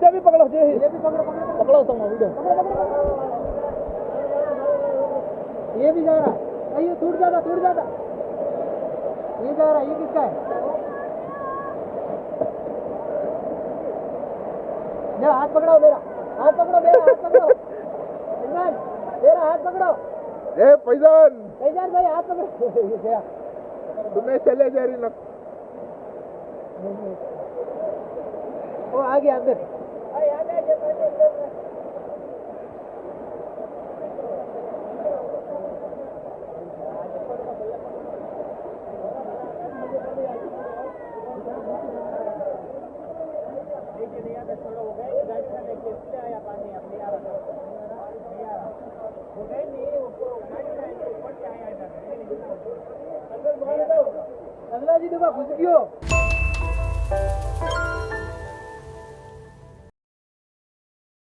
इसे भी पकड़ो जी, ये भी पकड़ो पकड़ो पकड़ो तुम वीडियो। ये भी जा रहा है, ये टूट जाता ये जा रहा है, ये किसका है? मेरा हाथ पकड़ो, मेरा हाथ पकड़ो, इमरान मेरा हाथ पकड़ो। ए फैजान फैजान भाई हाथ पकड़ो। ये गया, तुम्हें चले जा रही न वो आ गया अंदर। अगला जी तो घुस गयो।